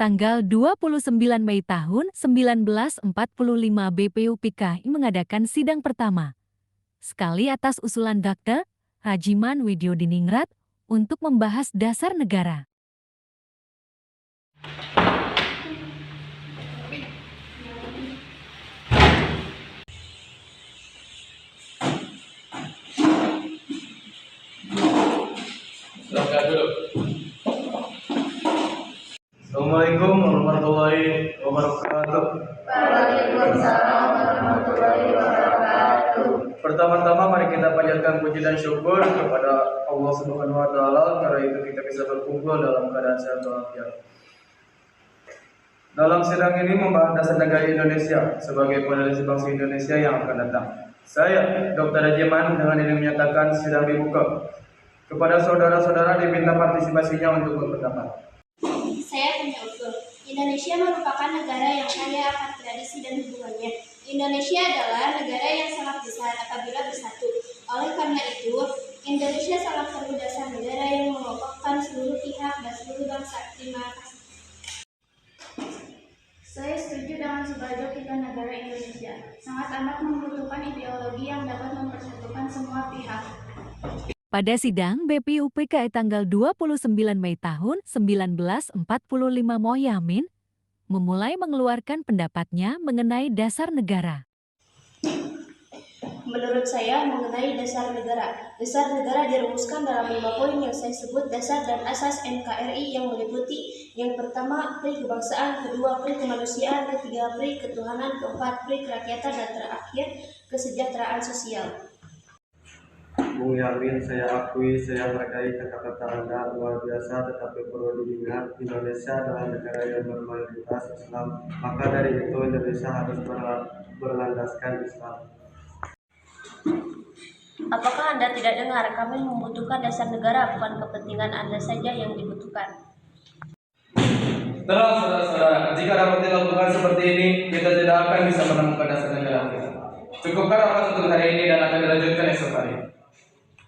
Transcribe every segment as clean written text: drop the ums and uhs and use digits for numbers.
Tanggal 29 Mei tahun 1945 BPUPKI mengadakan sidang pertama. Sekali atas usulan Dr. Rajiman Widyodiningrat untuk membahas dasar negara. Assalamualaikum warahmatullahi wabarakatuh. Waalaikumsalam warahmatullahi wabarakatuh. Pertama-tama mari kita panjatkan puji dan syukur kepada Allah Subhanahu wa taala karena itu kita bisa berkumpul dalam keadaan sehat walafiat. Dalam sidang ini membahas dasar negara Indonesia sebagai fondasi bangsa Indonesia yang akan datang. Saya, Dr. Rajiman, dengan ini menyatakan sidang dibuka. Kepada saudara-saudara diminta partisipasinya untuk berpendapat. Saya punya usul. Indonesia merupakan negara yang kaya akan tradisi dan hubungannya. Indonesia adalah negara yang sangat besar apabila bersatu. Oleh karena itu, Indonesia sangat perlu dasar negara yang mengokohkan seluruh pihak dan seluruh bangsa. Terima kasih. Saya setuju dengan sebagai kita negara Indonesia. Sangat amat membutuhkan ideologi yang dapat mempersatukan semua pihak. Pada sidang BPUPKI tanggal 29 Mei tahun 1945 Mohyamin memulai mengeluarkan pendapatnya mengenai dasar negara. Menurut saya mengenai dasar negara dirumuskan dalam 5 poin yang saya sebut dasar dan asas NKRI yang meliputi yang pertama pri kebangsaan, kedua pri kemanusiaan, ketiga pri ketuhanan, keempat pri kerakyatan, dan terakhir kesejahteraan sosial. Bung Yamin, saya akui, saya menghargai kata-kata Anda luar biasa, tetapi perlu diingat Indonesia adalah negara yang bermayoritas Islam, maka dari itu Indonesia harus berlandaskan Islam. Apakah Anda tidak dengar? Kami membutuhkan dasar negara, bukan kepentingan Anda saja yang dibutuhkan. Tenang saudara-saudara, jika dapat dilakukan seperti ini, kita tidak akan bisa menemukan dasar negara kita. Cukupkan rapat untuk hari ini dan akan dilanjutkan esok hari.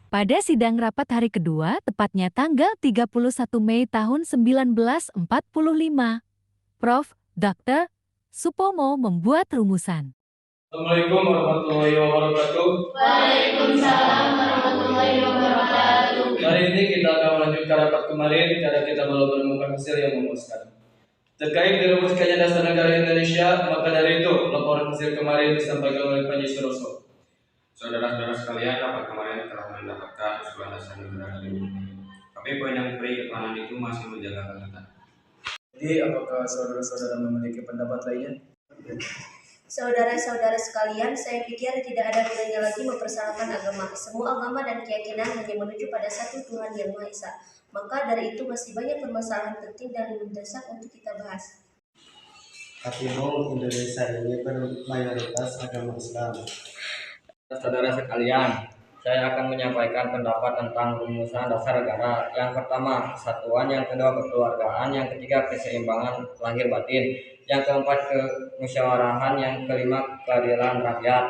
Pada sidang rapat hari kedua, tepatnya tanggal 31 Mei tahun 1945, Prof. Dr. Supomo membuat rumusan. Assalamualaikum warahmatullahi wabarakatuh. Waalaikumsalam warahmatullahi wabarakatuh. Hari ini kita akan melanjutkan rapat kemarin karena kita belum menemukan hasil yang memuaskan. Terkait dirumuskannya dasar negara Indonesia, maka dari itu laporan hasil kemarin disampaikan oleh Panji Suroso. Saudara-saudara sekalian, rapat kemarin telah mendapatkan usulan dasar negara hari ini. Tapi poin yang pri ketuhanan itu masih menjaga catatan. Jadi, apakah saudara-saudara memiliki pendapat lainnya? Saudara-saudara sekalian, saya pikir tidak ada gunanya lagi mempersalahkan agama. Semua agama dan keyakinan hanya menuju pada satu Tuhan yang Maha Esa. Maka dari itu masih banyak permasalahan penting dan mendesak untuk kita bahas. Tapi Indonesia ini bermayoritas agama Islam. Saudara sekalian, saya akan menyampaikan pendapat tentang rumusan dasar negara. Yang pertama, kesatuan, yang kedua kekeluargaan, yang ketiga keseimbangan lahir batin, yang keempat kemusyawarahan, yang kelima keadilan rakyat.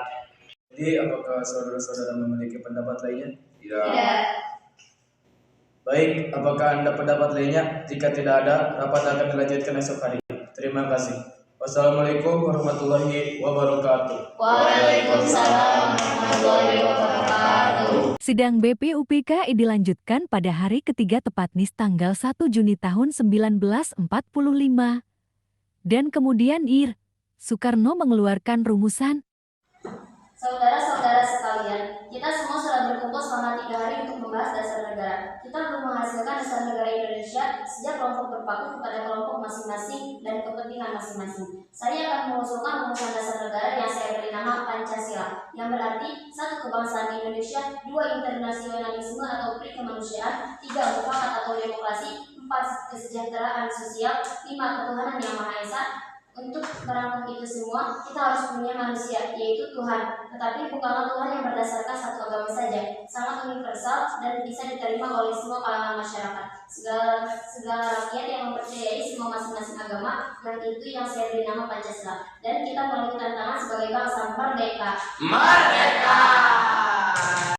Jadi, apakah saudara-saudara memiliki pendapat lainnya? Tidak. Baik, apakah Anda pendapat lainnya? Jika tidak ada, rapat akan dilanjutkan esok hari. Terima kasih. Wassalamualaikum warahmatullahi wabarakatuh. Waalaikumsalam warahmatullahi wabarakatuh. Sidang BPUPKI dilanjutkan pada hari ketiga tepat NIS tanggal 1 Juni tahun 1945. Dan kemudian Soekarno mengeluarkan rumusan. Saudara-saudara sekalian, kita semua sudah berkumpul selama 3 hari untuk membahas dasar negara. Kita belum menghasilkan dasar negara Indonesia sejak kelompok berpaku kepada kelompok masing-masing dan kepentingan masing-masing. Saya akan mengusulkan rumusan dasar negara yang saya beri nama Pancasila, yang berarti 1 kebangsaan Indonesia, 2 internasionalisme atau pri kemanusiaan, 3 mufakat atau demokrasi, 4 kesejahteraan sosial, 5 ketuhanan yang Maha Esa. Untuk merangkum itu semua, kita harus punya manusia, yaitu Tuhan, tetapi bukanlah Tuhan yang berdasarkan satu agama saja, sangat universal dan bisa diterima oleh semua kalangan masyarakat. Segala rakyat yang mempercayai semua masing-masing agama, dan itu yang saya beri nama Pancasila. Dan kita melalui tantangan sebagai bangsa merdeka. Merdeka!